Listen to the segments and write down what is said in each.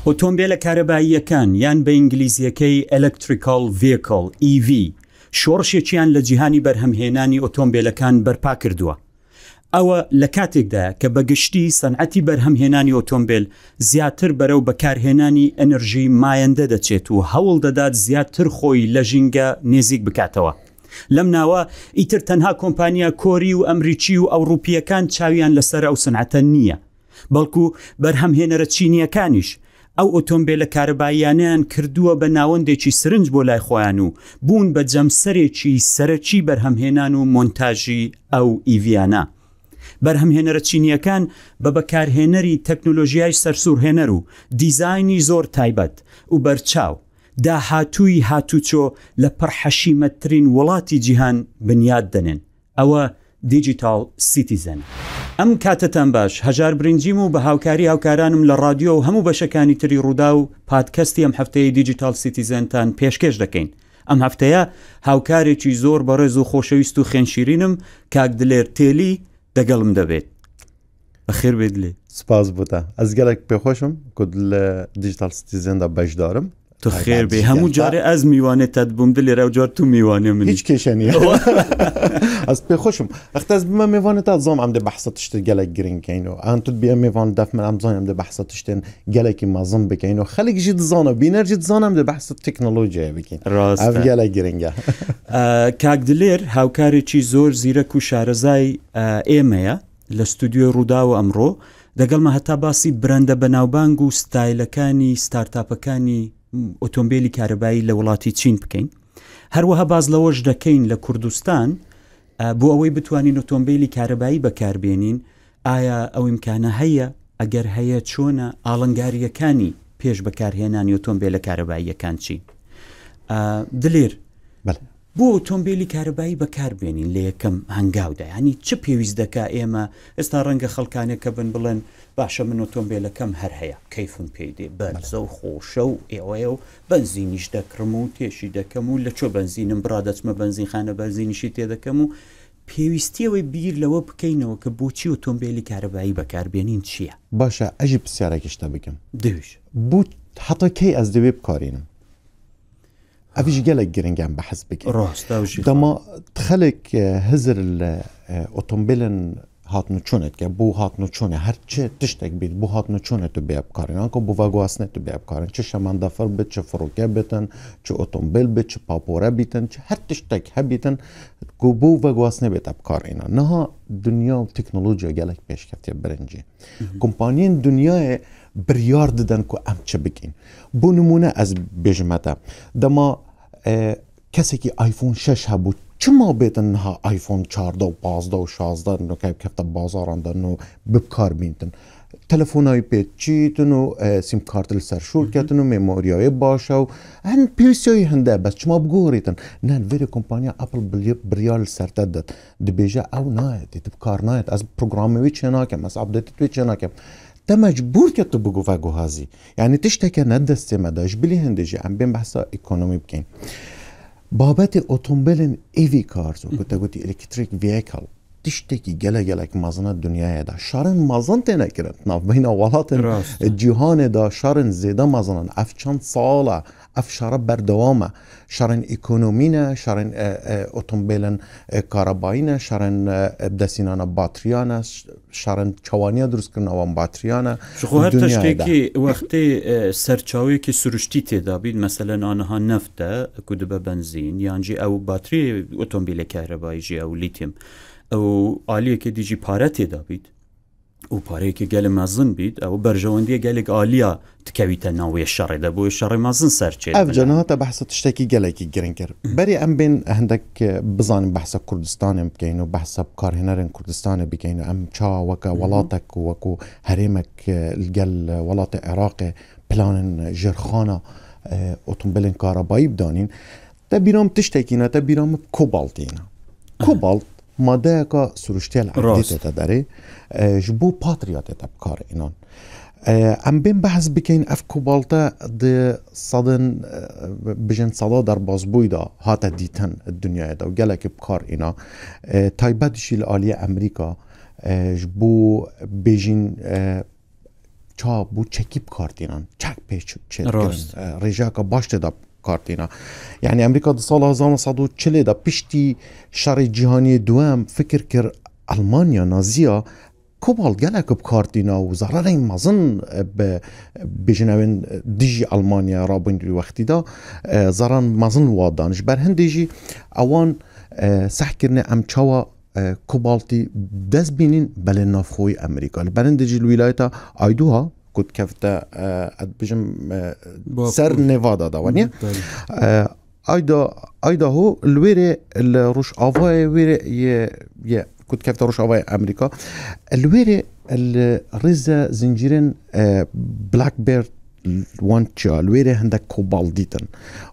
ئۆتۆمبیلە کارەباییەکان یان بە ئینگلیزیەکەی Electrical Vehicle EV شۆڕشێکیان لە جیهانی بەرهەمهێنانی ئۆتۆمبیلەکان بەرپا کردووە. ئەوە لە کاتێکدا کە بەگشتی سەنعەتی بەرهەمهێنانی ئۆتۆمبیل زیاتر بەرەو بەکارهێنانی ئەنرژی مایەندە دەچێت و هەوڵ دەدات زیاتر خۆی لە ژینگە نێزیک بکاتەوە. لەم ناوە ئیتر تەنها کۆمپانیا کۆری و ئەمریکی و ئەوروپیەکان چاویان لەسەر ئەو سەنعەتە نییە، بەڵکو بەرهەمهێنەرە چینیەکانیش ئەو ئۆتۆمبیلە کارەباییانیان کردووە بە ناوەندێکی سرنج بۆ لای خۆیان و بوون بە جەمسەرێکی سەرەکی بەرهەمهێنان و مۆنتاژی ئەو ئیڤیانە. بەرهەمهێنەرە چینیەکان بە بەکارهێنەری تەکنۆلۆژیای سەرسوورهێنەر و دیزایانی زۆر تایبەت و بەرچاو داهاتووی هاتوچۆ لە پڕحەشیمەترین وڵاتی جیهان بنیاد دەنێن. ئەوە دیجیتال سیتیزن. ئەم کاتتان باش، هەژار برنجیم و بە هاوکاری هاوکارانم لە رادیۆ و هەموو بەشەکانی تری ڕوودا و پادکەستی ئەم هەفتەیە دیجیتال سیتیزنتان پێشکەش دەکەین. ئەم هەفتەیە هاوکارێکی زۆر بەڕێز و خۆشەویست و خێنشیرینم کاک دلێر تێلی دەگەڵم دەبێت. بەخێر بێت لێ. سپاس بووتە. ئەس گەلێک پێخۆشم کە لە دیجیتال سیتیزندا بەشدارم. تو خێر بێ هەموو جارێ ئەز میوانێتت بووم دلێرە و جار تو میوانێ من هیچ کێشە نیە. ئەس پێخۆشم ئەختەز بمە میوانێتە زۆم ئەم دە بەحسە تشتە گەلێک گرنگکەین و ئەتر بێ میوان دەف من ئەم زانم دە بەحسە تشتێن گەلێکی مەزم بکەین و خەڵێکیشی دزانە بینەرجی دزانم دە بەحسە تەکنۆلۆژیە بکەین. ڕاست ئەف گەلێک گرنگە. کاک دلێر هاوکارێکی زۆر زیرەک و شارەزای ئێمەیە لە ستودیۆ ڕوودا و ئەمڕۆ دەگەڵمە هەتا باسی برەندە بەناوبانگ و ستایلەکانی ستارتاپەکانی ئۆتۆمبیلی کارەبایی لە وڵاتی چین بکەین. هەروەها باز لەوەش دەکەین لە کوردستان بۆ ئەوەی بتوانین ئۆتۆمبیلی کارەبایی بەکاربێنین. ئایا ئەو ئیمکانە هەیە؟ ئەگەر هەیە چۆنە ئاڵنگاریەکانی پێش بەکارهێنانی ئۆتۆمبیلە کارەباییەکان چین؟ دلێر بۆ ئۆتۆمبیلی کارەبایی بەکاربێنین لە یەکەم هەنگاودا، ینی چ پێویست دەکا ئێمە ئێستا ڕەنگە خەڵکانێکە بن بڵێن باشە من ئۆتۆمبیلەکەم هەر هەیە کەیفم پێی دێ بەرزە و خۆشە و ئێوەیە و بەنزینیش دەکڕم و تێشی دەکەم و لە چۆ بەنزینم برادەچمە بەنزینخانە بەنزینیشی تێدەکەم و پێویستیەوەی بیر لەوە بکەینەوە کە بۆچی ئۆتۆمبیلی کارەبایی بەکاربێنین چییە؟ باشە ئەژی پرسیارێکیشتە بکەم دوش بوو حتا کەی ئەس دەوێ بکارێنم ئەویش گەلێک گرنگیان بەحەز بکەین. ڕاستە دەما خەڵک هزر لە ئۆتۆمبیلن هاتنوچۆنێتکە بۆ هاتنوچۆنە هەرچێ تشتێک بێت بۆ هاتنوچۆنێت و بێ بکارێن ئەکە بۆ ڤاگواستنێت و بێ بکارن چ شەمەندەفەر بێت چ فڕۆکە بێتن چ ئۆتۆمبیل بێت چ پاپۆرە بیتن چ هەر تشتێک هەبیتن بۆ ڤاگواستنە بێتە بکارێنە نەها دنیا و تەکنۆلۆژیا گەلێک پێشکەفتێ برنجی کۆمپانیین دنیایە بریار ددەن و ئەم چ بکەین. بۆ نمونە ئەس بێژمەتە دەما کەسێکی ئایفۆن 6 هەبوو چما بێتن ها ئایفۆن 14 و 15 و 16 نوکای کەفتە بازاڕاندن و بکار بینتن تەلەفۆنای پێ چیتن و سیم کارت لەسەر شورکەتن و مێمۆریای باشە و هەن پێویستیایی هەندە بەس چما بگۆڕیتن نان vێرە کۆمپانیا ئەپڵ بریال سەرتە دەت دەبێژە ئەو نایەت بکار نایەت ئەس پروگرامەوەی چێ ناکەم ئەس ئەپدێت توێ چێ ناکەم تە مەجبور کە تو بگو ڤاگوهازی یعنی تشتێکە نەدەستێمەداش بلی هەندێژی ئەم بێن بەحسا ئیکۆنۆمی بکەین. بابەتی ئۆتۆمبیلن ئیڤی کارز و گوتەگوتی ئلکتریک ڤیکڵ تشتێکی گەلە دنیایەدا شارن شارن مەزن تێنەکردن ناوبەینە وڵاتن جیهانێدا شارن زێدە مەزنن ئەف چەند ساڵە ئەف شارە بەردەوامە شارن ئیکۆنۆمینە شارن ئۆتۆمبیلن کارەبایینە شارن دەسینانە باتریانە شارن چاوانیە دروستکردنەوە باتریانە هەر تشتێکی وەختێ سەرچاوەیەکی سروشتی تێدا بیت مەسەلەن ئانەها نەفتە کو دبە بەنزین یانجی ئەو باتری ئۆتۆمبیلە کارەباییژی ئەو لیتیم ئەو ئالیەکە دیجی پارە تێدا بیت و پارەیەکی گەلە مەزن بیت ئەو بەرژەوەندیە گەلێک ئالیا تکەویتە ناوێ شەڕێدا بۆی شەڕی مەزن سەرچێت ئەف جەناتە بەحسە تشتێکی گەلێکی گرنگ کرد بەری ئەم بین هەندێک بزانین بەحسە کوردستانم بکەین و بەحسە بکارهێنەرن کوردستانە بکەین و ئەم چاوەکە وڵاتێک وەکو هەرێمێک گەل وڵاتی عێراقێ پلانن ژێرخانە ئۆتۆمبیلن کارەبایی بدانین تە بیرام تشتێکینە تە بیرام کۆباڵتینە کۆباڵت مادەیەکە سروشتیە لە عەدێتێتە دەرێ ji بۆ پاتریاتێتە بکارێنان ئەم بێن بەحث بکەین ئەف کۆباڵتە سەدن بژن سەدا دەربازبوویدا هاتە دیتن دنیایەدا و گەلێکی بکارئێنا تایبەتیشی لە ئالیە ئەمریکا ji بۆ بێژین چا بو چکی بکارتینان چک پیچ چه رجاء باش تدا کارتینا يعني امريكا د سال 1940 دا پشتی شر جهانی دوام فکر کر المانیا نازیا کوبال گلک بکارتینا و ضرر مزن بجنوین دیجی المانیا رابن وقتی دا ضرر مزن وادانش بر هندیجی اوان سحکرنه ام چاوا کوبالتی دست بینین بله نافخوی امریکا برندجی الولايات ایدوها كنت كفتا بجم سر نيفادا دا ونيا ايدا هو الويري الروش افاي ويري ي كنت كفتا روش افاي امريكا الويري الرزا زنجيرين بلاك بير وانتشا الويري هندك كوبالديتن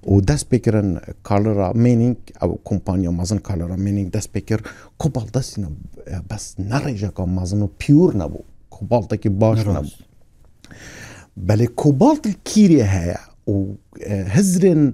وداس بيكرن كالرا مينينج او كومبانيا مازن كالرا مينينج داس بيكر كوبال داسينا بس نرجع كم مازنو بيور نبو كوبالتكي باش نبو بله کوبالت الكيري هيا وهزرن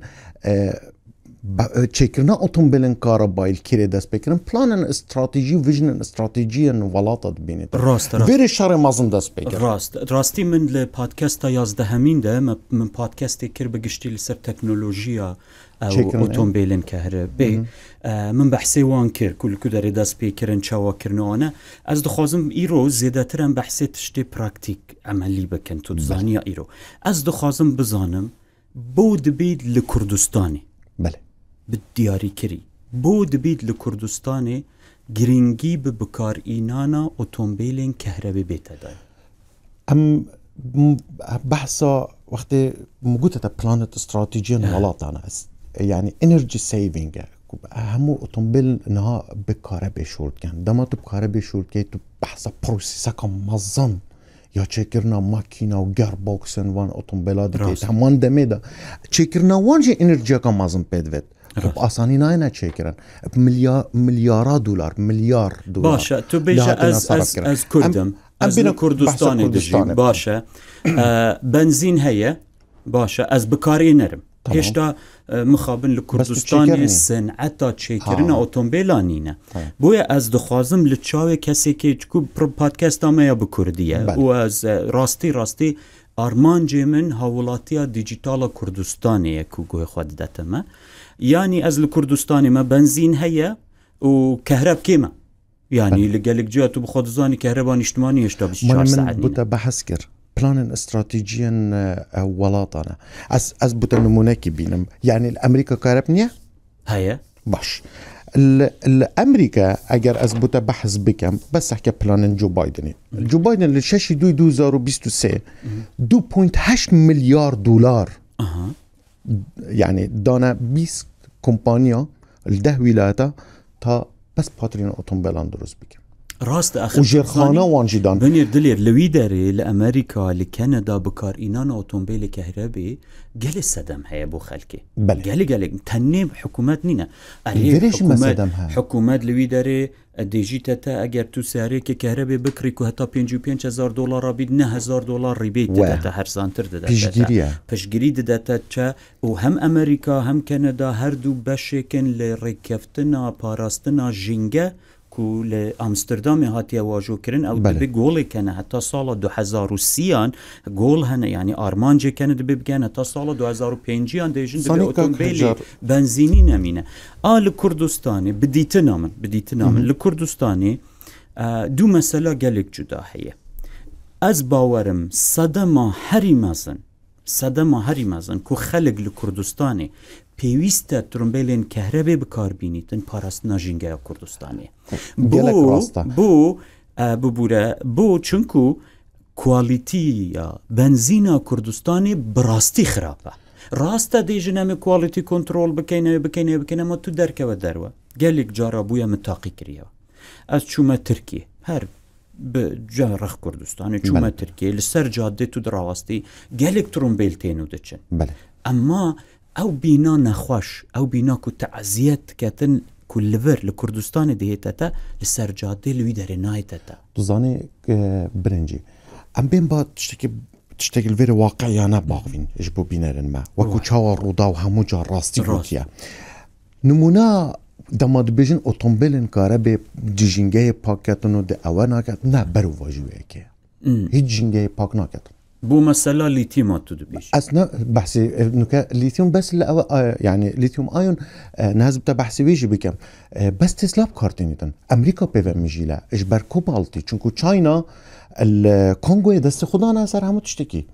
تشيكرنا اوتومبيلن كهربائي الكيري داس بكرن بلانن استراتيجي وفيجن استراتيجيا ولاطه بينت راست فيري شر مازن داس بكر راستي من البودكاست 11 ده من بودكاست كير بقشتي لسر تكنولوجيا او اوتومبيلن كهربائي من بحثي وان كير كل كدر داس بكرن چاوا كرنوانا از دخوازم ايرو زيادترن بحثي تشتي براكتيك عملي بكن تو زانيا ايرو از دخوازم بزانم بود بيد لكردستاني بله بالدياري كري بود بيد لكردستاني گرنگی به بکار اینانا اوتومبیلین کهربی بیتا دای ام بحثا وقتی موجودة بلانت استراتيجيا غلطانة يعني انرجي سيفينج همو اوتومبيل انها بكهرباء شورت كان دما تو بكهرباء شورت كي تو بحثا بروسيسا كم مزن یا چکرنا ماکینا و گر بوکسن وان اوتومبیلات که همان دمیده چکرنا وانجی انرژی که مازن پیدوید خب آسانی نه چکرن میلیارد دلار باشه تو بیشه از کردم از کردستانی دجیم باشه بنزین هیا باشه از بکاری نرم هشتا مخابن لکردستان صنعتا چیکرنا اوتومبیلانینه بویا از دخوازم لچاوی کسی که چکو پادکست همه یا بکردیه و از راستی آرمانجی من هاولاتیا دیجیتال کردستانیه که گوی خود دتمه یعنی از لکردستانی ما بنزین هیا و کهرب کیمه یعنی لگلک جا تو بخود زانی کهربان اجتماعی اشتا 24 ساعت نینه من بوده بحث کر بلان استراتيجيا ولاطنا از بوتا نمونه كي بينم يعني الامريكا كهربنيا هيا باش الامريكا اگر از بوتا بحث بكم بس احكي بلان جو بايدن اللي شاشي 2023 2.8 مليار دولار يعني دانا 20 كومبانيا الده ولايتا تا بس باترين اوتومبيلان دروس بكم راست اخر وجرخانه وانجدان بنير دلير لوي داري لامريكا لكندا بكار اينان اوتومبيل كهربي قال السدم هي ابو خلكي قال تنيب حكومات نينا حكومات لوي داري ديجيتا اگر تو سعري كهربي بكري كو حتى 55,000 دولار بيد 9,000 دولار ريبيت داتا هر سانتر داتا پشگیری داتا چا وهم امريكا هم كندا هر دو بشكن لركفتنا باراستنا جينجا کو لامستردام هاتیا واجو کرن او دبی گول کنه حتی سال 2030 گول هنه یعنی آرمانج کنه دبی بگن حتی سال 2005 دیجن دبی اوتومبیل بنزینی نمینه آل کردستانی بدیت نامن لکردستانی دو مسئله گلک جدا هیه از باورم صدما هری مزن کو خلق لکردستانی پیوسته ترومبیلین کهربی بکار بینیتن پاراستنا جنگه کردستانی بو چونکو کوالیتی بنزینا کردستانی براستی خرابه راسته دیجن همه کوالیتی کنترول بکنه ما تو درکه و دروه گلیک جارا بویا متاقی کریه از چومه ترکیه هر بجارخ کردستانی چومه ترکیه لسر جاده تو دراواستی گلیک ترومبیل تینو دچن اما او بينا نخوش او بينا كو تعزيت كاتن كل ليفر لكردستان دهيتتا لسرجادي لوي درينايتتا تزاني برنجي ام بين با تشتكي الفيري واقعي انا باغفين اجبو بينارن ما وكو تشاور رودا وهمو جا راستي روتيا نمونا دما دبيجن اوتومبيلن كهرباء جيجينجاي باكاتنو دي اوانا كات نا برو واجويكي هيج جينجاي باك ناكات بو مسألة ليتيوم تدبيش أثناء بحثي الليثيوم بس يعني ليثيوم آيون ناس بتا بحثي ويجي بكم بس تسلا بكارتينيتن أمريكا بيفا مجيلا إجبار كوبالتي چونكو تشاينا الكونغو دست خدانا سر همو تشتكي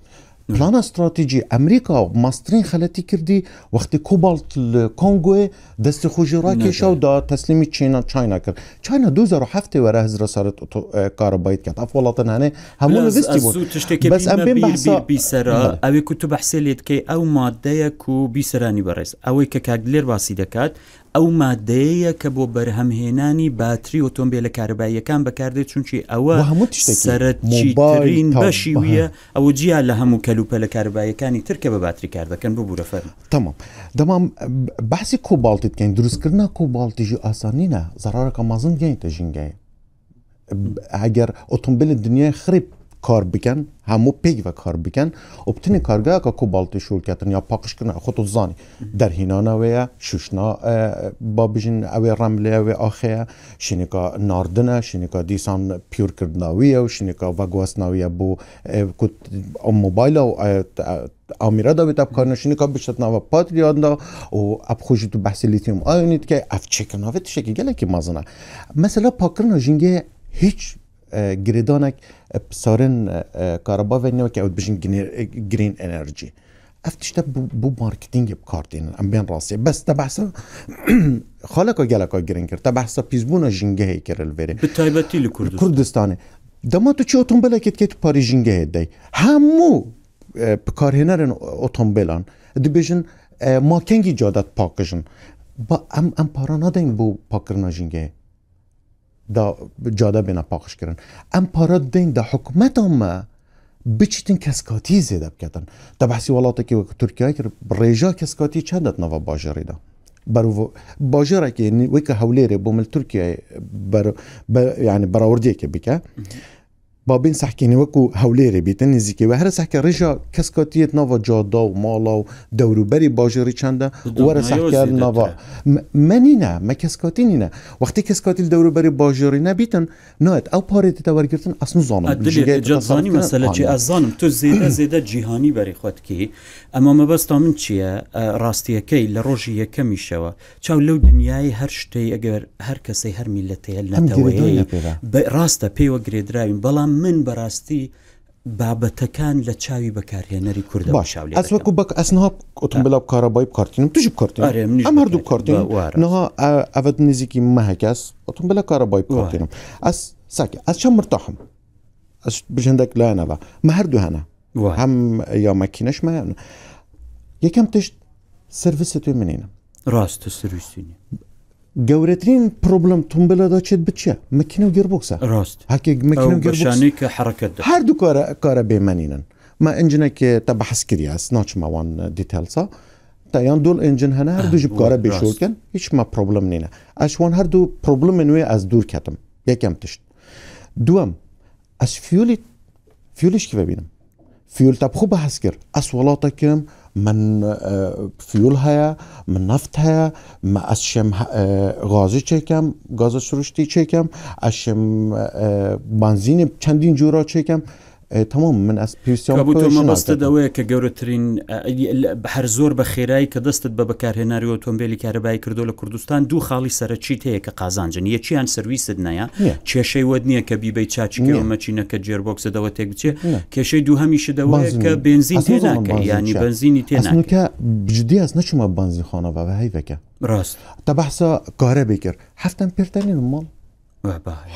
بلان استراتيجي أمريكا ماسترين خلتي كردي وقت كوبالت الكونغو دست خوجراكي شو دا تسليمي تشاينا كر تشاينا 2007 ورا هزر صارت كهربائيت كانت أفولاتن هنا همون نفستي بس أم بين بحثا بيسرا أوي كتو بحثي ليتكي أو مادة كو بيسراني برس أوي كاكدلير باسي دكات او مادەیە کە بۆ بەرهەمهێنانی باتری ئۆتۆمبیلە کارەباییەکان بەکاردێت چونکی ئەوە سەرەتچیترین بەشی ویە ئەوە جیا لە هەموو کەلوپەلە کارەباییەکانی تر کە بە باتری کار دەکەن ببوورە فەرمی. تمام دەمام بەحسی کۆباڵتی بکەین دروستکردنا کۆباڵتیژی ئاسانینە زەرارەکە مازن گەینتە ژینگەیە ئەگەر ئۆتۆمبیلە دنیای خرب کار بکن همو پیگ و کار بکن و بتنی کارگاه که کوبالت شول کردن یا پاکش کردن خودت زانی در هینانا و شوشنا با بیشین اوی رمله و آخه شنیکا ناردنه شنیکا دیسان پیور کردناویه و شنیکا وگواسناویه بو کت موبایل و آمیرا دا بیت اب شنیکا بیشتر نوا پاتریان دا و اب خوشی تو بحث لیتیوم آیونیت که اف چکن هاوی تشکی گله کی مازنه مثلا پاکرنا جنگه هیچ گریدانک سارن کاربا و نو که اود بشین گرین انرژی افتشته بو مارکتینگ بکارتین ام بین راستی بس تبحثا خالقا گلکا گرین کرد تبحثا پیزبونا جنگه کرل وری بتایبتی لکردستانه دما تو چی اتومبیل کت کت پاری جنگه دی همو بکارهنرن اتومبیلان دی بشین ماکنگی جادت پاکشن با ام پارا ندین بو پاکرنا جنگه دا جاده بنا پاکش کردن ام پاراد دین دا حکومت هم بچیتن کسکاتی زیده بکردن دا بحثی ولاته که ترکیه که ریجا کسکاتی چندت نوا باجری دا برو باجره که ویکه حولیره بومل ترکیه يعني براوردیه که بکه بابين سحكيني وكو هوليري بيتن نزيكي وهر سحكي رجا كسكاتيت نوفا جادا ومالا ودورو بري باجري چنده وورا سحكي نوفا منينا ما كسكاتينينا وقتی كسكاتي الدورو بري باجري نبيتن نايت او پاريتي تورگرتن اصنو زانم ادلي جزاني مسألة جي ازانم تو زيده جيهاني بري خودكي اما ما بس تامن چيه راستيه كي لروجيه كميشوا چاو لو دنياي هر شتي اگر هر كسي هر ملتي النتوي راستا بيو گريدراين بلا من براستی بابتکان لچاوی بکارهێنەری کوردە باش از وەکو بک ئەسنها ئۆتۆمبیلە بکارەبایی بکارتینم توش بکارتین ئەم هەردوو بکارتین نها ئەوەت نزیکی مەهەکەس ئۆتۆمبیلە کارەبایی بکارتینم ئەس ساکی ئەس چەند مرتاحم ئەس بژندێک لایەنەوە مە هەردوو هەنە هەم یا مەکینەش مە یەکەم تشت سرویسە توێ منینە ڕاستە سرویسینی گەورەترین پرۆبلەم تۆمبیلە دا چێت بچیە مەکینە و گێربۆکسە ڕاست هەکێ مەکینە و گێربۆکسانی کە حرەکەت هەردوو کارە بێمەنینن ما ئەنجنێک تا بەحەس کردی ئەس ناچمەوان دیتەلسا تا یان دوول ئەنجن هەنە هەردووش بکارە بێشۆکەن هیچ ما پرۆبلەم نینە ئەشوان هەردوو پرۆبلەمە نوێ ئەس دوور کەتم یەکەم تشت دووەم ئەس فیولیش کی ببینم فیول تا بخۆ بەحەس کرد ئەس وڵاتەکەم من فیول هيا من نفط هيا ما أشم غازي چيكم غاز سروشتي چيكم أشم بنزين چندين جورا چيكم تمام من اسپیسیون کابوتو ما بسته دوای که گەورەترین هەر زۆر بە خێرایی کە دەستت بە بەکارهێناری ئۆتۆمبیلی کارەبایی کردو لە کوردستان دوو خاڵی سەرەکیت هەیە کە قازانجن یەکیان سرویست نییە کێشەی وەد نییە کە بیبەی چاچیکەوە مەچینەکە جێربۆکسەدەوە تێک بچێ کێشەی دوو هەمیشەدەوەیە کە بنزین تێناکە ینی بنزینی تێناکە بجدی ئەس نەچمە بنزینخانەوە بە هەیڤەکە ڕاست تا بەحسا کارەبێ کرد هەفتەم پێرتەنین ماڵ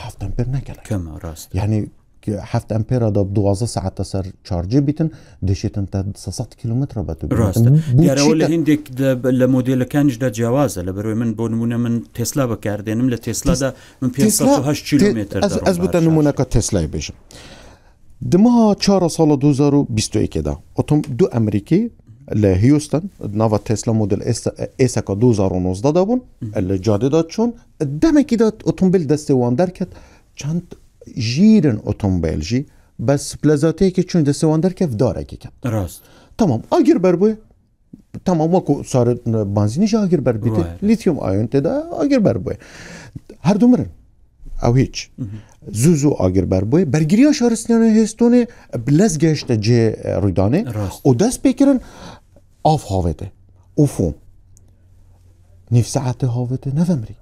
هەفتەم پێر نەکەڵ کەمە ڕاست یعنی 7 امپير هذا ب 12 ساعة تسر شارجي بيتن دشيتن 600 كيلومتر باتو راست يعني ولا هندك الموديل كانش دا جوازه لبروي من بونمونه من تسلا بكاردينم لتسلا دا من 508 كيلومتر اثبت نمونه كتسلا بيش دمها 4 سال 2021 دا دو امريكي لهيوستن نافا تسلا موديل اسكا 2019 دابون اللي جاديدات شون دمكي دا اوتومبيل دستي واندر كت چند جيرن اوتومبيلجي بس بلازاتي كي چون دستواندر كيف داره كي راست تمام اگر بربوي تمام وكو صارت بنزيني جا اگر بربيت ليثيوم ايون تدا اگر بربوي هر دومرن او هيج زوزو آگر بر بوی برگیری شهرستانی هستونه بلز گشت جه رویدانه و دست بکرن آف هاوته اوفوم نيف ساعته هاوته نفهمري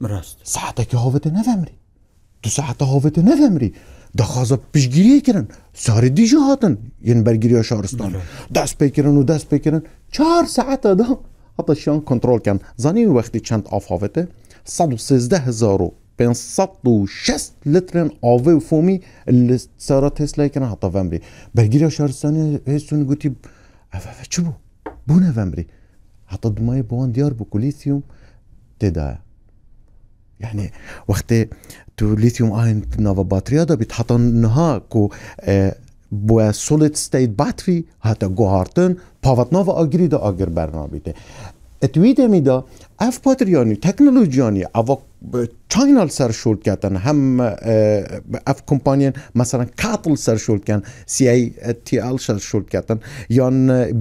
راست ساعتك هاوته نفهمري 2 ساعته هاوته نفهمري دخازا بشگیری کرن ساری دیجا هاتن ین برگیری شهرستان دست بکرن و دست بکرن 4 ساعته دا حتی شان کنترل کن زنی وقتی چند آف هاوته 113,506 لترن آوه و فومی اللي سارة تسلا كان حتى فامري برگیری شهرستانی هستون گوتی افا چه بو نفهمري حتى دماي بوان ديار بكوليثيوم تدا يعني وقت تو ليثيوم اين نافا باتريا دا بيتحط نها كو بو سوليد ستيت باتري هاتا جو هارتن بافات نافا اجري دا اجر برنامه اتويد ميدا اف باترياني تكنولوجياني اف چاينال سر شول کردن هم اف کمپانیان مثلا کاتل سر شول کردن CATL سر شول کردن یا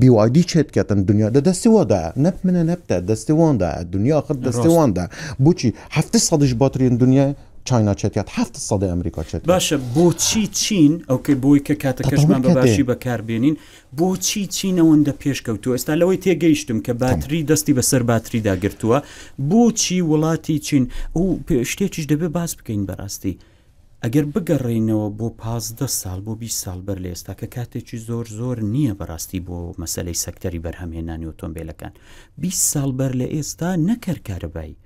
BYD چت کردن دنیا دستوان ده نب من نبته دستوان ده دنیا آخر دستوان ده بوچی 700 باتری دنیا چاینا چت کرد 700 امریکا چت باشه بوچی چین او که بوی که کاتکش من باشی بکار بینین بوچی چین اونده پیش کوتو است لوی تیگیشتم که باتری دستی بسر باتری دا گرتوا بوچی ولاتی چین او شتێکیش دەبێ باس بکەین بەڕاستی ئەگەر بگەڕێینەوە بۆ 15 ساڵ بۆ 20 ساڵ بەر لە ئێستا کە کاتێکی زۆر نییە بەڕاستی بۆ مەسەلەی سەکتەری بەرهەمهێنانی ئۆتۆمبیلەکان 20 ساڵ بەر لە ئێستا نەکرد کارەبایی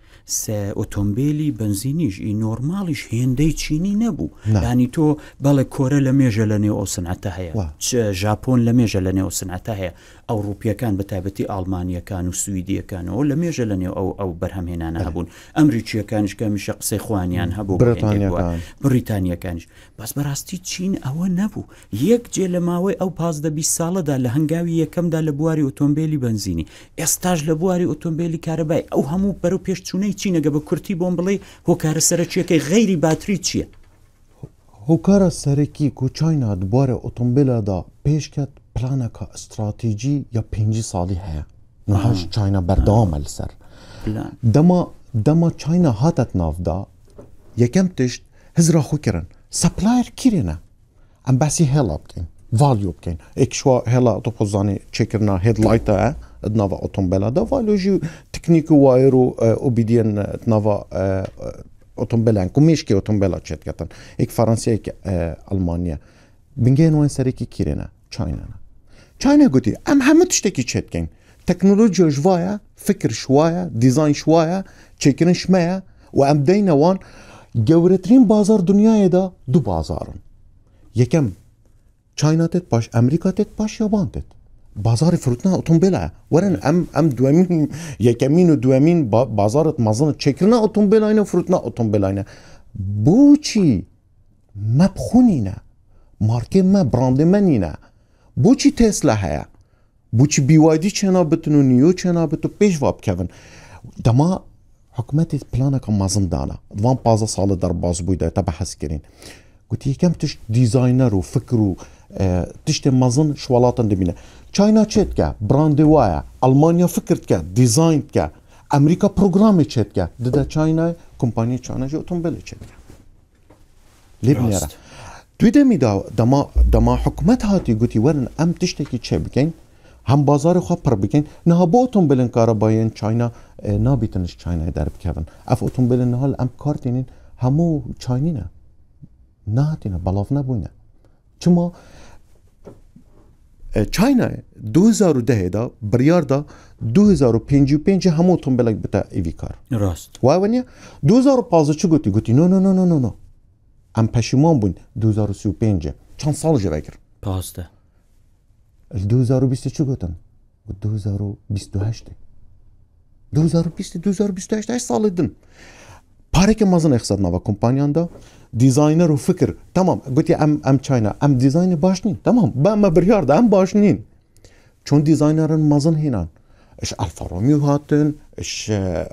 ئۆتۆمبیلی بنزینیش نۆرماڵیش هێندەی چینی نەبوو ینی تۆ بەڵێ کۆرە لە مێژە لە نێو ئەو سنعەتە هەیە ژاپۆن لە مێژە لە نێو سنعەتە هەیە ئەوروپیەکان بەتایبەتی ئالمانیەکان و سویدیەکانەوە لە مێژە لە نێو ئەو بەرهەمهێنانە هەبوون ئەمریکیەکانش کە میشە قسەی خوانیان هەبوو بریتانیەکانش بەس بەڕاستی چین ئەوە نەبوو یەک جێ لە ماوەی ئەو 15 ساڵەدا لە هەنگاوی یەکەمدا لە بواری ئۆتۆمبیلی بنزینی ئێستاش لە بواری ئۆتۆمبیلی کارەبای ئەو هەموو بەرەو پێشچوونەی چینەگە بە کورتی بۆم بڵێ هۆکارە سەرەکیەکەی غەیری باتری چییە؟ هۆکارە سەرەکی و چاینا دوبارە ئۆتۆمبیلەدا پێشکەت پلانەکە استراتیجی یا 5 ساڵی هەیە نەهاش چاینا بەردەوامە لەسەر دەما چاینا هاتەت ناودا یەکەم تشت هزرا خۆ کردن سەپلایر کیرێنە ئەم باسی هێڵا بکەین ڤالیۆ بکەین ئێکشوا هێڵا تۆپۆزانێ چێکردنا هێدلایتە ناوا ئۆتۆمبیلەدا ڤالۆژی تکنیک و وایر و ئۆبیدیەن ناوا ئۆتۆمبیلان و مێشکی ئۆتۆمبیلا چێتکەتن ئێک فەڕەنسیەیەک ئەڵمانیا بنگێن وان سەرێکی کیرێنە چاینا گوتی ئەم هەموو تشتێکی چێتکەین تەکنۆلۆجیۆش وایە فکرش وایە دیزاینش وایە چێکردنش مەیە و ئەم دەینەوان گەورەترین بازار دنیایەدا دوو بازارن یەکەم چاینا تێت پاش ئەمریکا تێت پاش یابان تێت بازار فروتنا ئۆتۆمبیلە وەرن ئەم دووەمین یەکەمین و دووەمین بازارت مەزنت چێکردنا ئۆتۆمبیلاینە و فروتنا ئۆتۆمبیلاینە بۆچی مە بخونینە مارکێ مە براندێ مە نینە بۆچی تێسلا هەیە بۆچی BYD چێنا بتن و نیۆ چێنا بت و پێشوا بکەون دەما حکومەتی پلانەکە مەزندانە دوان 15 ساڵە دەرباز بوویدا تا بەحەس کردین گوتی یەکەم تشت دیزاینەر و فکر و تشتێ مەزن شوڵاتن دەبینە چاینا چێتکە براندێ وایە ئەڵمانیا فکرتکە دیزاینتکە ئەمریکا پرۆگرامی چێتکە دەدا چاینای کۆمپانیای چانەژی ئۆتۆمبیلی چێتکە لێ بنێرە دوی دەمیدا دەما حکومەت هاتی گوتی وەرن ئەم تشتێکی چێ بکەین هەم بازاری خوا پڕ بکەین نەها بۆ ئۆتۆمبیلن کارەباییان چاینا نابیتنش چاینای دەربکەون ئەف ئۆتۆمبیلن نەها ئەم کارتێنین هەموو چاینینە نهاتینە بەڵاو نەبووینە چما چاینا 2010 بریاردا 2055 هەموو ئۆتۆمبیلێک بتە ئیڤی کار ڕاست وایە 2015 چ گوتی نۆ ئەم پەشیمان بووین 2035 چەند ساڵ ژێڤەکرد 15 2020 چ گوتن 2028 2028 ساڵی دن پارێکی مەزن ئەخسەت ناوە کۆمپانیاندا دیزاینەر و فکر تمام گوتی ئەم چاینا ئەم دیزاینی باش نین تمام بەمە بریاردا ئەم باش نین چۆن دیزاینەرن مەزن هێنان اش ئەلفا ڕۆمیۆ هاتن اش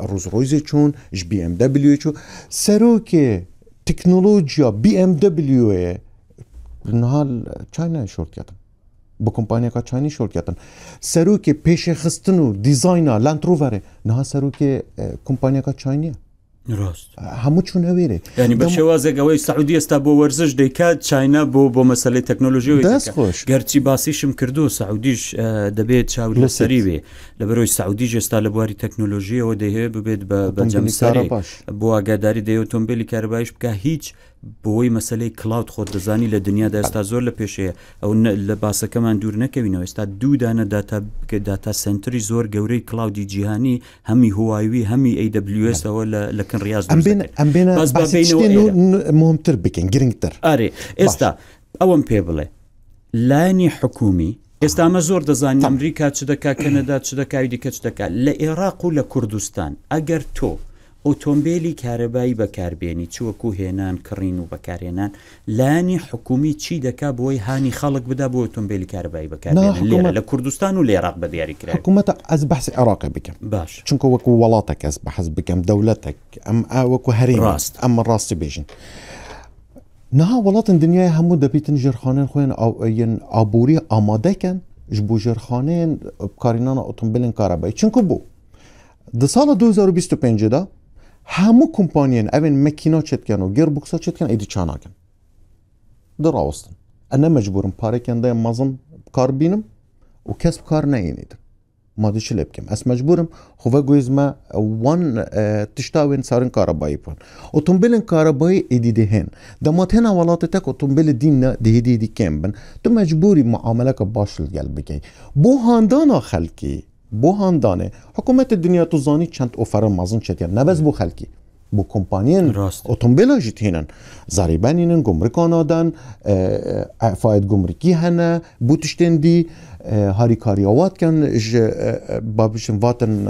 ڕۆز ڕۆیزێ چۆن اش BMW چۆ سەرۆکێ تکنۆلۆجیا BMW نهال چاینا شۆرکەتن بۆ کۆمپانیەکە چاینی شۆرکەتن سەرۆکێ پێشەخستن و دیزاینا لاند ڕۆڤەرێ نها سەرۆکێ کۆمپانیەکە چاینیە ڕاست هەموو چوونەوێرێ ینی بە شێوازێکەوەی سعودی ئێستا بۆ وەرزش دەیکات چاینا بۆ مەسەلەی تەکنۆلۆژیەوەی دەست خۆش گەرچی باسیشم کردو سعودیش دەبێت چاو لەسەری بێ لەبەرەوەی سعودیش ئێستا لە بواری تەکنۆلۆژیەوە دەهەیە ببێت بە جەمسەری بۆ ئاگاداری دەیە ئۆتۆمبیلی کارەبایش بکە هیچ بۆی مەسلەی کلااود خۆت دەزانی لە دنیادا ئێستا زۆر لە پێشەیە ئەو لە باسەکەمان دوور نەکەوینەوە ئێستا دوودانە داتا سنتری زۆر گەورەی کلااودی جیهانی هەمی هوایوی هەمی AWS ئەوە لەکن ڕاز مهمتر بکەین گرنگتر ئارێ ئێستا ئەوەم پێ بڵێ لایەنی حکومی ئێستا ئەمە زۆر دەزانین ئەمریکا چ دەکا کەنەدا چ دەکاوی دیکە چ دەکات لە عێراق و لە کوردستان ئەگەر تۆ ئۆتۆمبیلی کارەبایی بەکاربێنی چوەکو هێنان کڕین و بەکارهێنان لایەنی حکومی چی دەکا بۆی هانی خەڵک بدا بۆ ئۆتۆمبیلی کارەبایی بەکاربێنن لە کوردستان و لە عێراق بە دیاریکرا حکوومەتە ئەس بەحسی عێراق بکەم باش چونکە وەکو وڵاتێک ئەس بەحەز بکەم دەوڵەتێک ئەم وەکو هەرێم ڕاست ئەمە ڕاستی بێژن نها وڵاتن دنیای هەموو دەبیتن ژێرخانەیان خۆیان ئابووری ئامادەکەن ji بۆ ژێرخانەیان بکارهێنانە ئۆتۆمبیلên کارەبایی چونکە بوو di sala 2025 da hemû kompaniyên evên mekîna çetken û gearboxa çetken êdî çanakin dirawestin em ne mecburim parekên de mezin kar bînim û kes bi kar neyênîdin ma dişi lê bikim ez mecburim xwe guêz me wan tişta wên sarin karabayî bin otombilên karabayî êdî dihên dema têna welatê tek otombilê dîn ne dihêdî êdî kêm bin tu mecburî muameleka baş li gel bikey bo handana xelkî bo handanê hikûmetê dinya tu zanî çend oferin mezin çetiye nebez bo xelkî bo kompaniyên otombîla jî tînin zarîbenînin gumrika nadan efayet gumrikî hene bû tiştên dî harîkariya watken ji babişin vatin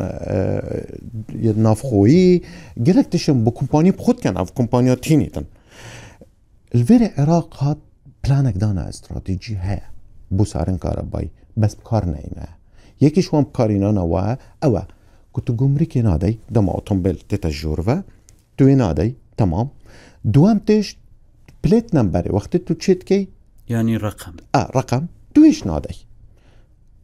navxweyî gelek tişin bo kompanî xwedken ev kompaniya tînîtin li vêrê Iraq hat planek dana stratejî heye bû sarin karabayî bes bi kar neyîne yekî ji wan bikarînana we ew e ku tu gumrikê nadey dema otombil tête jûrve tu ê nadey temam duhem têş plate numberê wextê tu çê dikey yanî reqem reqem tu hêj nadey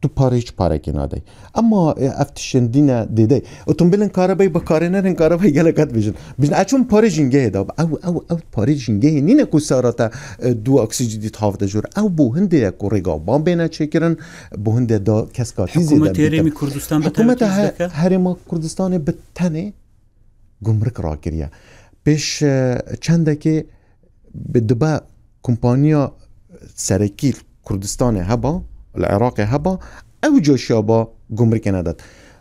tu parê hiç parekê nadey ama ev tişên dîne dêdey otombilên karabayî bekarînerên karabayî gelek het bijin eçûn parê jîngehê da ew parê jîngehê nîne ku serata du oksîjî dît hav de jûr ew bo hindê ye ku rêgavan bêne çêkirin bo hindê da keskatî zêde Herêmî Kurdistan hikûmeta Herêma Kurdistanê bi tenê gumrik rakiriye pêş çendekê bi dibe kompaniya serekî Kurdistanê heba li Iraqê heba ew coşiya gumrikê nedet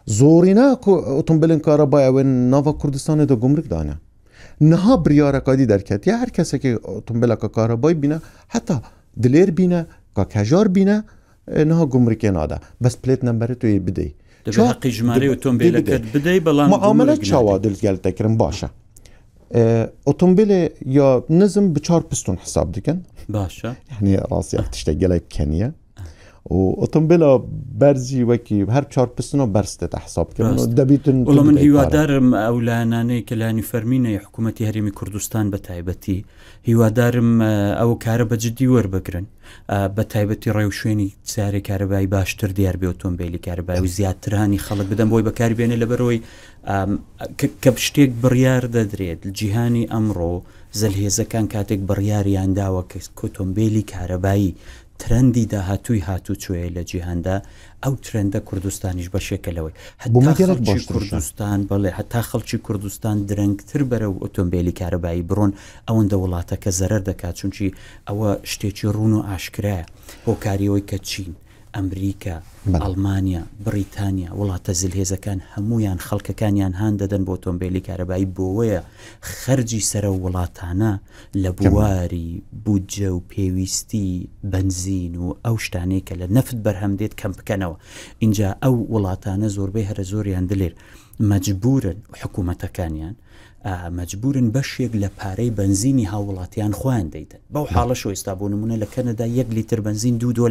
zorîne ku otombilên karabayî ewên nava Kurdistanê de gumrik dane niha biryareka dî derketiye her kesekê otombileka karabayî bîne heta dilêr bîne ka kejar bîne niha gumrikê nade bes plate numberê tu yê bideyî heqî jimarê otombileket bideyî belam muamele çawa dil gel tekirin baş e otombilê ya nizm bi çar piston hesab dikin baş e yani rastî tiştek gelek keniye û otombila berzî wekî her çar pistona bers dete hesab kirin debîtin وڵام من هیوادارم ئەو لایەنانەی کە لایەنی فەرمینە حکوومەتی هەرێمی کوردستان بە تایبەتی هیوادارم ئەو کارە بە جددی وەربگرن بە تایبەتی ڕێو شوێنی سارێ کارەبایی باشتر دیار بێ ئۆتۆمبیلی کارەبایی و زیاترانی خەڵک بدەن بۆی بەکاربێنێ لەبەرەوەی کە شتێک بڕیار دەدرێت جیهانی ئەمڕۆ زەلهێزەکان کاتێک بڕیاریان داوە کە ئۆتۆمبیلی کارەبایی ترندی داهاتووی هاتوچوێ لە جیهاندا ئەو ترندە کوردستانیش بەشێکەلەوەی کوردستان بڵێ هەتا خەڵکی کوردستان درەنگتر بەرە و ئۆتۆمبیلی کارەبایی بڕۆن ئەوەندە وڵاتەکە زەرەر دەکات چونکی ئەوە شتێکی ڕوون و ئاشکرایە هۆکاریەوەی کە چین ئەمریکا ئەڵمانیا بریتانیا وڵاتە زلهێزەکان هەمویان خەڵکەکانیان هاان دەدەن بۆ ئۆتۆمبیلی کارەبایی بۆوەیە خەرجی سەرە وڵاتانە لە بواری بودجە و پێویستی بنزین و ئەو شتانەی کە لە نەفت بەرهەمدێت کەم بکەنەوە اینجا ئەو وڵاتانە زۆربەی هەرە زۆریان دلێر مەجبورن حکوومەتەکانیان مەجبورن بەشێک لە پارەی بنزینی هاوڵاتیان خۆیان دەیتن بەو حاڵەشەوە ئێستا بۆ نمونە لە کەنەدا 1 لیتر بنزین $2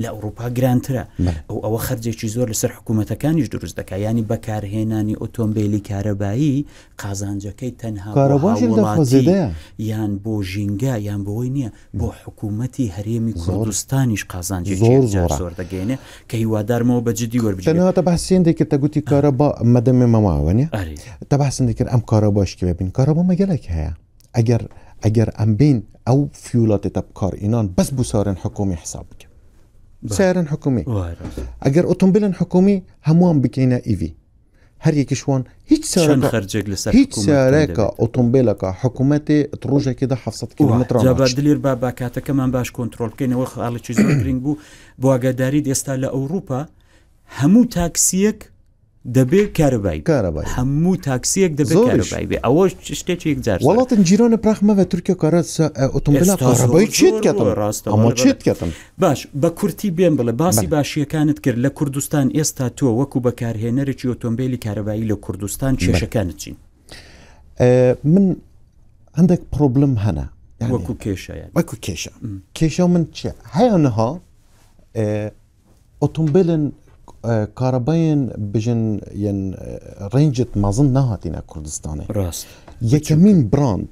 لە ئەوروپا گرانترە ئەوە خەرجێکی زۆر لەسەر حکوومەتەکانیش دروست دەکات ینی بەکارهێنانی ئۆتۆمبیلی کارەبایی قازانجەکەی تەنها وڵاتی یان بۆ ژینگە یان بۆی نییە بۆ حکوومەتی هەرێمی کوردستانیش قازانجێکی زۆر دەگەێنێ کە هیوادارمەوە بەجددی وەربژێنێتە بەسێندێکە تەگوتی کارەبا خدمه مماونية أري تبع سندكر ام كهرباش كي بين كهرباء مجالك هيا اگر ام بين او فيولات تبكار اينان بس بسعر حكومي حسابك سعر حكومي اگر اوتومبيل حكومي هموان بكينا ايفي هر يكشوان هيج سعرك اوتومبيلك حكومتي تروجه كده 700 كيلومتر جاب دلير بابا كاتا كمان باش كنترول كاين واخ على شي زور جرينغ بو اغاداري ديستا لاوروبا همو تاكسيك دبي كهربائي همو تاكسيك دبي كهربائي اول شتي يكزار والله تنجيران براخ ما تركيا كارات اوتومبيل كهربائي تشيت كاتم اما تشيت كاتم باش بكورتي بين بلا باسي باشي كانت كر لكردستان استا تو وكو بكارهنري اوتومبيل كهربائي لكردستان شيشه كانت شي من عندك بروبلم هنا يعني وكو كيشا يعني وكو كيشا من تشي هاي انها اوتومبيل كهربائيين بجن ين رينجت ما ظن نهاتنا كردستاني راس يكمين براند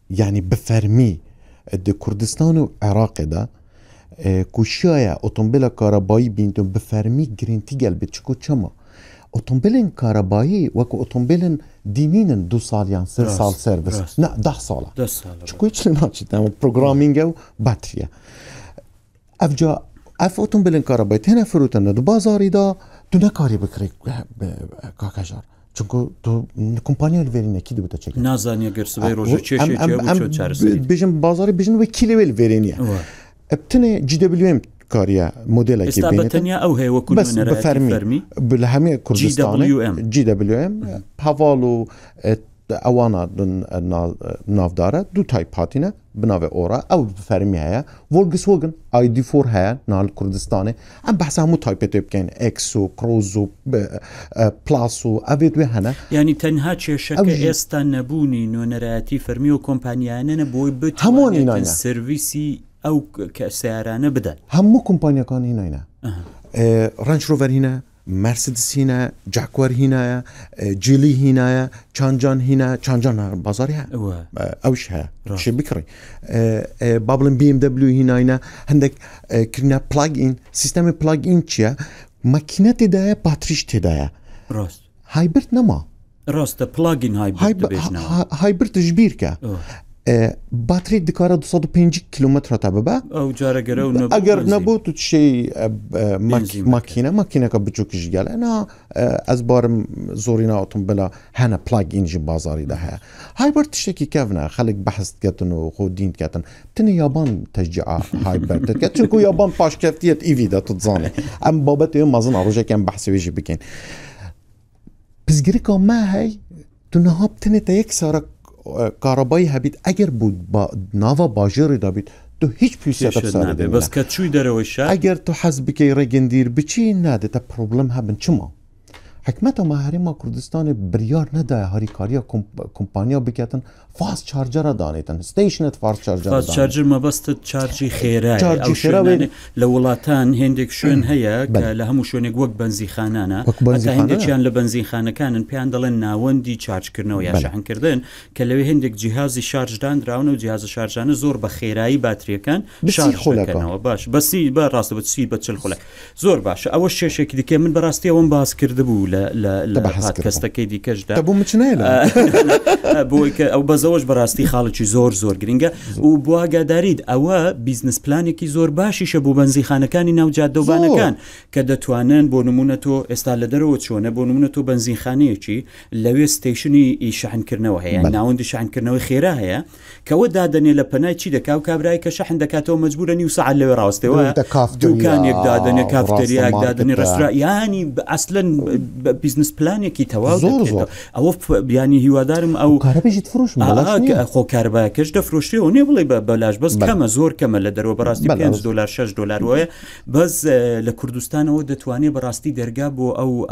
يعني بفرمي د كردستان وعراق ده كوشايا اوتومبيل كهربائي بينتم بفرمي جرينتي قلبي تشكو تشما اوتومبيل كهربائي وكو اوتومبيل دينين 2 سال يعني 3 سال سيرفيس لا 10 سال تشكو تشلناتش تمام بروجرامينج او باتريا افجا اف اوتومبيل كهربائي هنا فروتنا دو بازاري دا تو نكاري بكري كاكاجار چونكو تو كومبانيا الفيرين اكيد بتشيك نازانيا غيرسوي روجو تشيشي جو تشارس بيجن بازاري بيجن وكيلي الفيرينيا ابتني جي دبليو ام كاريا موديل اكيد استابتنيا او هي وكل بس بفرمي بالهمي كردستان جي دبليو ام هافالو اوانا ناف داره دو تايب هاتينا بناوي اورا او بفرمي هيا فولكس واجن اي دي 4 هيا نال كردستاني ام بحثها مو تايب كاين اكسو كروزو بلاسو افيدوي هنا يعني تنها شركه استنبوني نونراتي فرميو كومبانيانا بوي بت همون سيرفيسي او كسعرانه بدل همو كومبانيا كان هنا رانش روفر هنا مرسيدس هنا جاكوار هنا جيلي هنا چانجان هنا چانجان بازاري اوش ها شي بكري بابلن بي ام دبليو هنا عندك كنا بلاج ان سيستم بلاج ان تشيا ماكينه تدايا باتريش تدايا راست هايبرد نما راست بلاج ان هايبرد هايبرد جبيركا باتري دكارة 205 كيلومتر تبابا او جارة نبو اگر نبو تو شيء ماكينة كبتشوك جيال انا از بار زورينا اوتومبيلا هنا بلاج ان جي بازاري ده هايبر تشتكي كيفنا خليك بحث كاتن وخودين كاتن تني يابان تشجع هايبر كاتشكو يابان باش كافتيت ايفي ده تتزاني ام بابتي ما ظن اروجا كان بحث ويجي بكين بس جريكا ما هي تنهاب تني تيكسرك كهربائي هبيت اگر بود ناوا باجر دابيت تو هیچ پیشیت بسازی بس کتشوی داره وشه اگر تو حزب کی رگندیر بچی نده تا پروبلم هبن چما حکمت و محرم کردستان بریار نده هری کاریا کمپانیا بکتن فاست چارجر دانیتن استیشنت فاست چارجر ما بس چارجی خیره او شون لولاتان هندک شون هيا لهمو شون وق بنزی خانانا حتى هندك يان لبنزين خانه كان بياندلن ناوندي چارج كرنو يا شحن كردن كلوي هندك جهازي شارج دان دراونو جهاز شارجانه زور بخيراي باتري كان شارج كانوا باش بس براست بتسيد بتشل خلك زور باش اول شيء شكل دي من براستي وان باس كردبو لا بودكاست كيدي كجدا تبو متنيله بويك او بزوج براستي خالتي زور گرینگه و بواگا دارید او بیزنس پلانی کی زور باشی شبو بنزی خانکانی ناو جاده و بانکان که دتوانن بو نمونه تو استالدر و چونه بو نمونه تو بنزین خانه چی لوی استیشنی شحن کرنو هيا ناوند شحن کرنو خیره هيا که و دادنی لپنای چی دکاو کابرای که شحن دکاتو مجبورن یوسع لوی راسته و دکان یک دادنی کافتریا یک دادنی رستوران یعنی اصلا بیزنس پلانی کی تواضع او یعنی هوادارم او كهرباء تفروش خو كهرباء كش دفروشي وني بلي بلاش بس كما زور كما لدرو براستي $5 $6 ويا بس لكردستان او دتواني براستي درغابو او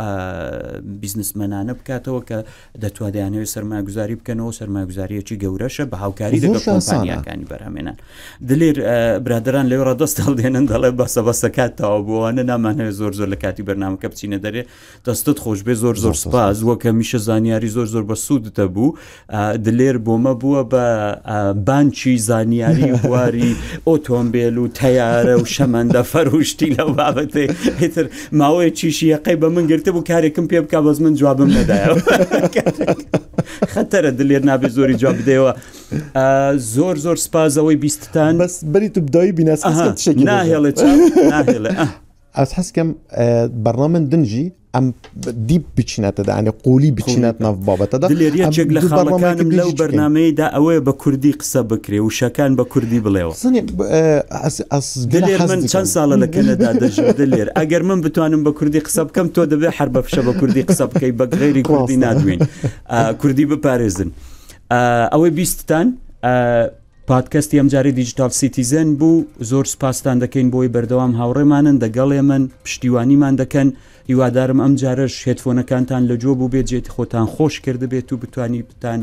بزنس منانه بكاتو ك دتواني سرمایه گذاری بکنو سرمایه گذاری چی گورشه به هاوکاری د کمپانیا کانی برهمنان دلیر برادران لورا دستال دینن دله بس کات او انا نامنه زور لکاتی برنامه کپچینه داره دستت زۆرت خۆش بێ زۆر سپاس وەکە میشە زانیاری زۆر بە سوودتە بوو دلێر بۆمە بووە بە بانکی زانیاری بواری ئۆتۆمبیل و تەیارە و شەمەندە فەروشتی لەو بابەتێ هێتر ماوەیە چیشیەکەی بە من گرتە بوو کارێکم پێ بکە بەس من جوابم نەدایەوە خەتەرە دلێر نابێ زۆری جواب بدەیەوە زۆر سپازەوەی بیستتان بەس بەری تو بدایی بینەس ناهێڵێ ناهێڵێ ئەس حەسکەم بەڕامن دنجی ئەم دیپ بچینەتەدا ئەنێ قولی بچینەت ناو بابەتەدا دلێر یەکێک لە خاڵەکانم لەو بەرنامەیەدا ئەوەیە بە کوردی قسە بکرێ و شەکان بە کوردی بڵێەوە دلێر من چەند ساڵە لە کەنەدا دەژێت دلێر ئەگەر من بتوانم بە کوردی قسە بکەم تۆ دەبێت هەر بە فشە بە کوردی قسە بکەی بە غێری کوردی نادوێن کوردی بپارێزن ئەوەی بیستتان پادکەستی ئەم جارێ دیجیتال سیتیزن بوو زۆر سپاسان دەکەین بۆی بەردەوام هاوڕێمانن دەگەڵێ من پشتیوانیمان دەکەن هیوادارم ئەم جارش هێدفۆنەکانتان لە جۆ بوو بێت جێتی خۆتان خۆش کرد بێت و بتوانی بتان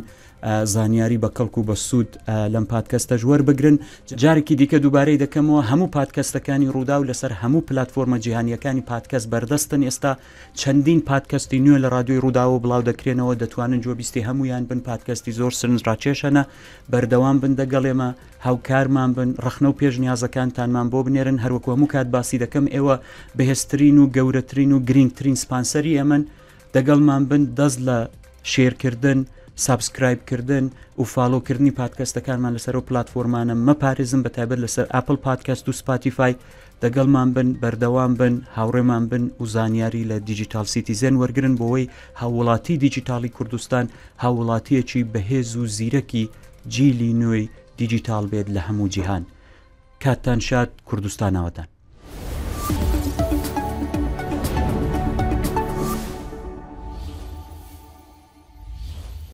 زانیاری بە کەڵک و بە سوود لەم پادکەستە وەربگرن جارێکی دیکە دووبارەی دەکەمەوە هەموو پادکەستەکانی ڕوودا و لەسەر هەموو پلتفۆرمە جیهانیەکانی پادکەست بەردەستن ئێستا چەندین پادکەستی نوێ لە رادیۆی ڕووداوە بڵاو دەکرێنەوە دەتوانن جۆبیستی هەمویان بن پادکەستی زۆر سرنجڕاکێشەنە بەردەوام بن دەگەڵێمە هاوکارمان بن ڕخنە و پێشنیازەکانتانمان بۆ بنێرن هەروەکو هەموو کات باسی دەکەم ئێوە بەهێزترین و گەورەترین و گرنگترین سپانسەری ئەمن دەگەڵمان بن دەست لە شێرکردن سابسکرایبکردن و فالۆکردنی پادکەستەکانمان لەسەر و پلتفۆرمانە مەپارێزم بە تایبەت لەسەر ئاپل پادکەست و سپاتیفای دەگەڵمان بن بەردەوام بن هاوڕێمان بن و زانیاری لە دیجیتال سیتیزن وەرگرن بۆەوەی هاوڵاتی دیجیتالی کوردستان هاوڵاتیەکی بەهێز و زیرەکی جیلی نوێی دیجیتال بێت لە هەموو جیهان کاتتان شاد کوردستانەوەتان